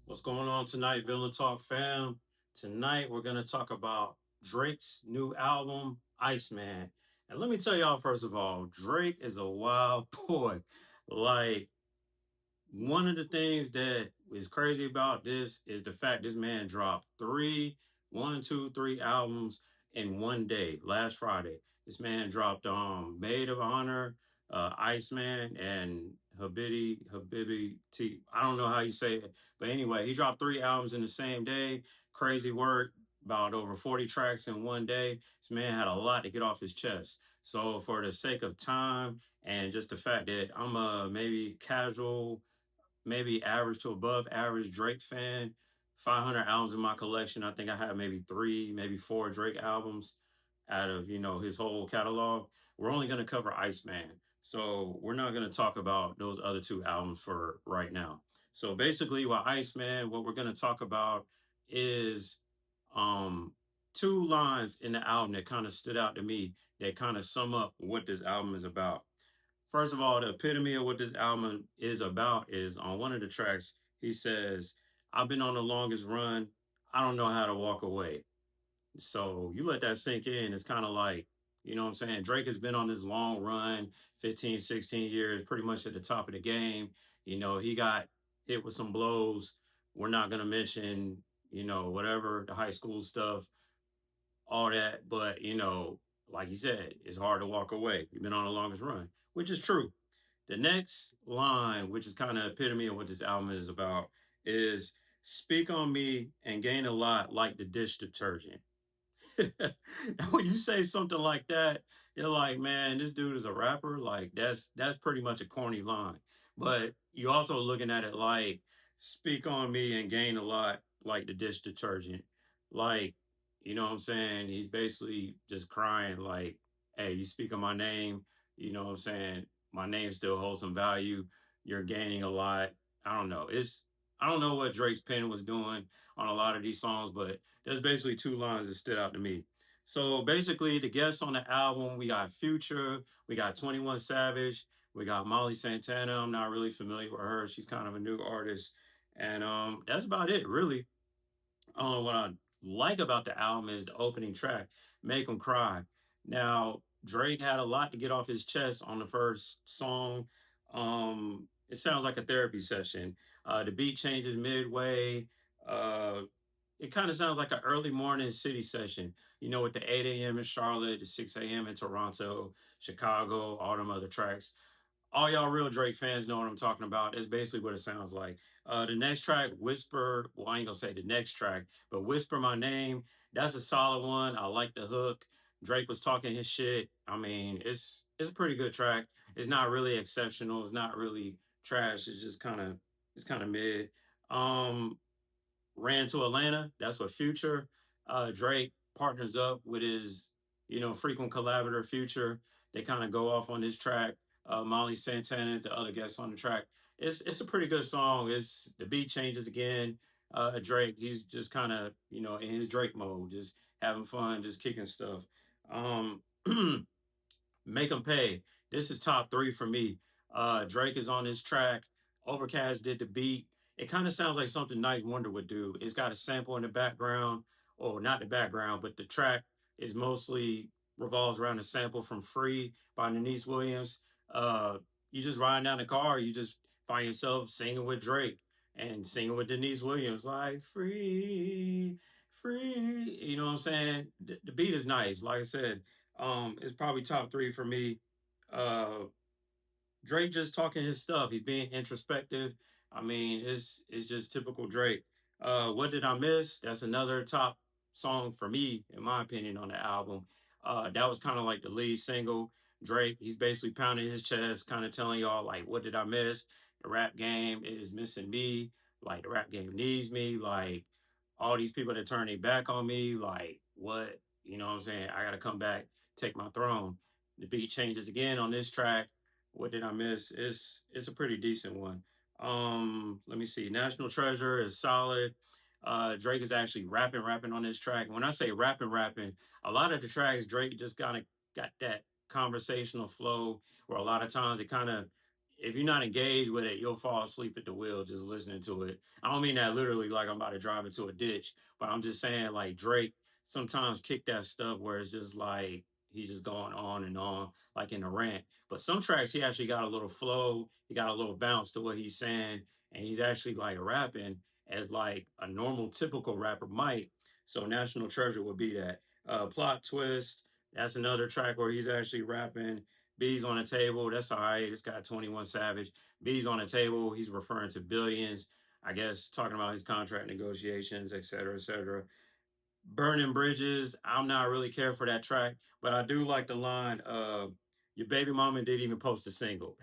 What's going on tonight, Villain Talk fam? Tonight we're gonna talk about Drake's new album, Iceman. And let me tell y'all, first of all, Drake is a wild boy. Like, one of the things that is crazy about this is the fact this man dropped one, two, three albums in one day last Friday. This man dropped Maid of Honor, Iceman, and Habibi T. I don't know how you say it, but anyway, he dropped three albums in the same day. Crazy work, about over 40 tracks in one day. This man had a lot to get off his chest. So for the sake of time and just the fact that I'm a maybe casual, maybe average to above average Drake fan. 500 albums in my collection. I think I have maybe three, maybe four Drake albums out of his whole catalog. We're only going to cover Iceman, so we're not going to talk about those other two albums for right now. So basically, with Iceman, what we're going to talk about is um two lines in the album that kind of stood out to me that kind of sum up what this album is about. First of all, the epitome of what this album is about is on one of the tracks, he says, I've been on the longest run. I don't know how to walk away. So you let that sink in. It's kind of like, what I'm saying? Drake has been on this long run, 15, 16 years, pretty much at the top of the game. He got hit with some blows. We're not going to mention, whatever, the high school stuff, all that. But, like he said, it's hard to walk away. You've been on the longest run, which is true. The next line, which is kind of epitome of what this album is about, is speak on me and gain a lot like the dish detergent. And when you say something like that, you're like, man, this dude is a rapper. Like that's pretty much a corny line. But you also looking at it like speak on me and gain a lot like the dish detergent. Like, you know what I'm saying? He's basically just crying like, hey, you speak on my name, you know what I'm saying? My name still holds some value. You're gaining a lot. I don't know. I don't know what Drake's pen was doing on a lot of these songs, but there's basically two lines that stood out to me. So basically, the guests on the album, we got Future, we got 21 Savage, we got Molly Santana. I'm not really familiar with her. She's kind of a new artist. And that's about it, really. What I like about the album is the opening track, Make 'Em Cry. Now, Drake had a lot to get off his chest on the first song. It sounds like a therapy session. The beat changes midway. Uh, it kind of sounds like an early morning city session, with the 8 a.m. in Charlotte, the 6 a.m. in Toronto, Chicago, all them other tracks. All y'all real Drake fans know what I'm talking about. It's basically what it sounds like. The next track, Whisper, well, I ain't gonna say the next track, but Whisper My Name, that's a solid one. I like the hook. Drake was talking his shit. I mean, it's a pretty good track. It's not really exceptional. It's not really trash. It's kind of mid. Um, Ran to Atlanta. That's what Future. Drake partners up with his, frequent collaborator Future. They kind of go off on this track. Molly Santana is the other guest on the track. It's a pretty good song. It's the beat changes again. Drake, he's just kind of in his Drake mode, just having fun, just kicking stuff. Um, Make them pay. This is top three for me. Drake is on this track. Overcast did the beat. It kind of sounds like something Nice Wonder would do. It's got a sample in the background, or not the background, but the track is mostly revolves around a sample from Free by Denise Williams. You just riding down the car, you just find yourself singing with Drake and singing with Denise Williams, like free, free. You know what I'm saying? The beat is nice. Like I said, it's probably top three for me. Uh, Drake just talking his stuff. He's being introspective. I mean, it's just typical Drake. What did I miss? That's another top song for me, in my opinion, on the album. That was kind of like the lead single. Drake, he's basically pounding his chest, kind of telling y'all like, what did I miss? The rap game is missing me. Like the rap game needs me. Like all these people that turn their back on me. Like what? You know what I'm saying? I got to come back, take my throne. The beat changes again on this track. What did I miss? It's a pretty decent one. Let me see. National Treasure is solid. Drake is actually rapping on this track. When I say rapping, a lot of the tracks Drake just kind of got that conversational flow where a lot of times it kind of if you're not engaged with it, you'll fall asleep at the wheel just listening to it. I don't mean that literally like I'm about to drive into a ditch, but I'm just saying like Drake sometimes kick that stuff where it's just like he's just going on and on like in a rant. But some tracks he actually got a little flow, he got a little bounce to what he's saying, and he's actually like rapping as like a normal typical rapper might. So National Treasure would be that. Plot Twist, that's another track where he's actually rapping. B's on the table. That's all right. It's got 21 Savage. B's on the table. He's referring to billions. I guess talking about his contract negotiations, et cetera, et cetera. Burning Bridges. I'm not really care for that track, but I do like the line. Your baby mama didn't even post a single.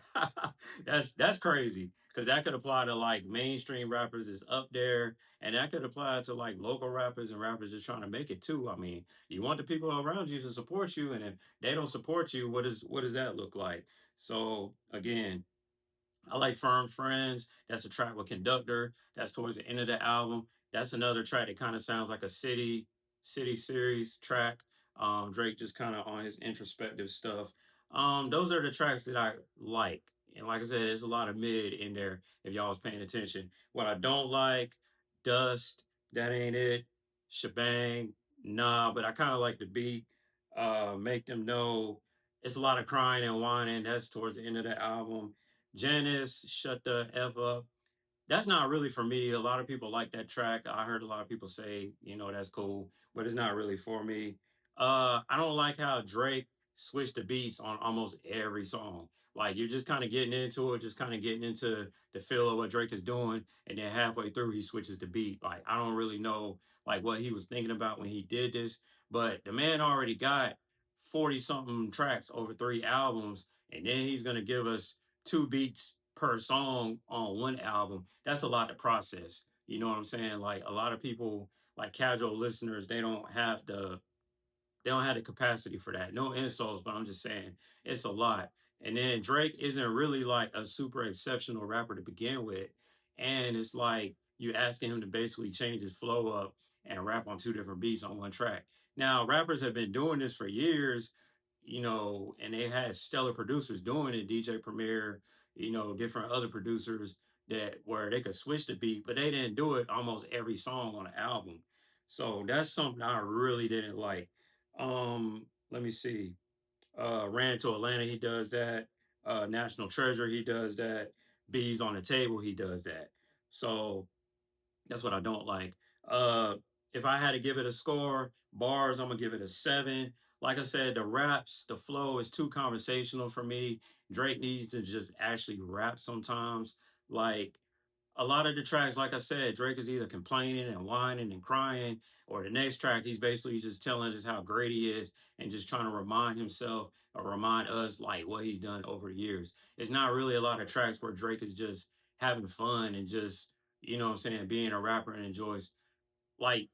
That's crazy because that could apply to like mainstream rappers is up there, and that could apply to like local rappers and rappers just trying to make it too. I mean, you want the people around you to support you, and if they don't support you, what does that look like? So again, I like Firm Friends. That's a track with Conductor. That's towards the end of the album. That's another track that kind of sounds like a city series track. Drake just kind of on his introspective stuff. Those are the tracks that I like. And like I said, there's a lot of mid in there if y'all was paying attention. What I don't like, Dust, That Ain't It, Shebang, nah, but I kind of like the beat. Make Them Know. It's a lot of crying and whining. That's towards the end of the album. Janice, Shut the F Up. That's not really for me. A lot of people like that track. I heard a lot of people say, that's cool, but it's not really for me. I don't like how Drake switched the beats on almost every song. Like you're just kind of getting into it, just kind of getting into the feel of what Drake is doing, and then halfway through he switches the beat. Like I don't really know like what he was thinking about when he did this, but the man already got 40 something tracks over 3 albums, and then he's gonna give us 2 beats per song on one album. That's a lot to process. You know what I'm saying? Like a lot of people, like casual listeners, they don't have the capacity for that. No insults, but I'm just saying it's a lot. And then Drake isn't really like a super exceptional rapper to begin with. And it's like you asking him to basically change his flow up and rap on 2 different beats on one track. Now, rappers have been doing this for years, and they had stellar producers doing it, DJ Premier, different other producers that where they could switch the beat, but they didn't do it almost every song on the album. So that's something I really didn't like. Let me see. Ran to Atlanta, he does that. National Treasure, he does that. Bees on the Table, he does that. So that's what I don't like. Uh, if I had to give it a score, bars, I'm gonna give it a 7. Like I said, the raps, the flow is too conversational for me. Drake needs to just actually rap sometimes. Like a lot of the tracks, like I said, Drake is either complaining and whining and crying, or the next track, he's basically just telling us how great he is and just trying to remind himself or remind us like what he's done over the years. It's not really a lot of tracks where Drake is just having fun and just, what I'm saying, being a rapper and enjoys like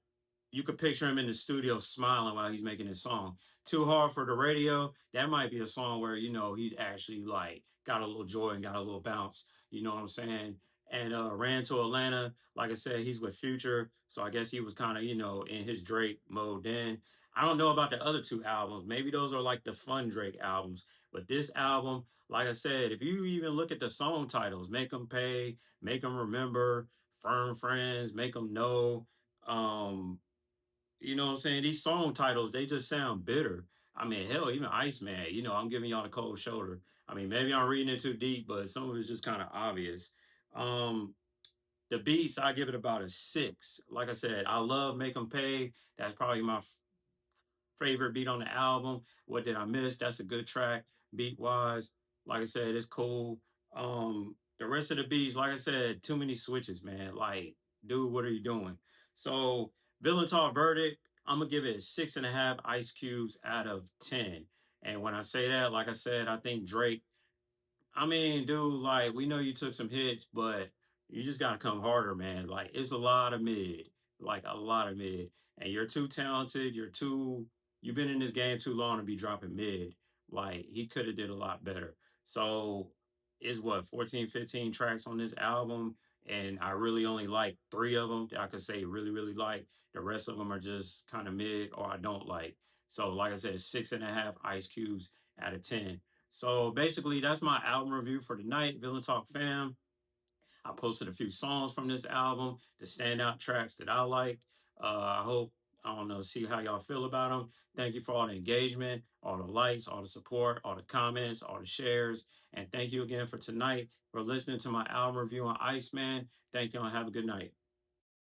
you could picture him in the studio smiling while he's making his song. Too Hard for the Radio, that might be a song where, he's actually like got a little joy and got a little bounce. You know what I'm saying? And Ran to Atlanta, like I said, he's with Future. So I guess he was kind of, in his Drake mode then. I don't know about the other 2 albums. Maybe those are like the fun Drake albums. But this album, like I said, if you even look at the song titles, Make Them Pay, Make Them Remember, Firm Friends, Make Them Know, um, you know what I'm saying? These song titles, they just sound bitter. I mean, hell, even Iceman, I'm giving y'all the cold shoulder. I mean, maybe I'm reading it too deep, but some of it's just kind of obvious. Um, the beats, I give it about a 6. Like I said, I love Make 'Em Pay. That's probably my favorite beat on the album. What Did I Miss? That's a good track, beat wise. Like I said, it's cool. The rest of the beats, like I said, too many switches, man. Like, dude, what are you doing? So, Villain Talk verdict, I'm gonna give it 6.5 ice cubes out of 10. And when I say that, like I said, I think Drake, I mean, dude, like we know you took some hits, but you just gotta come harder, man. Like it's a lot of mid, like a lot of mid, and you're too talented. You've been in this game too long to be dropping mid. Like he could have did a lot better. So it's what 14, 15 tracks on this album, and I really only like 3 of them that I could say really, really like. The rest of them are just kind of mid or I don't like. So like I said, 6.5 ice cubes out of 10. So basically, that's my album review for tonight, Villain Talk fam. I posted a few songs from this album, the standout tracks that I liked. I hope, I don't know, see how y'all feel about them. Thank you for all the engagement, all the likes, all the support, all the comments, all the shares. And thank you again for tonight for listening to my album review on Iceman. Thank you and have a good night.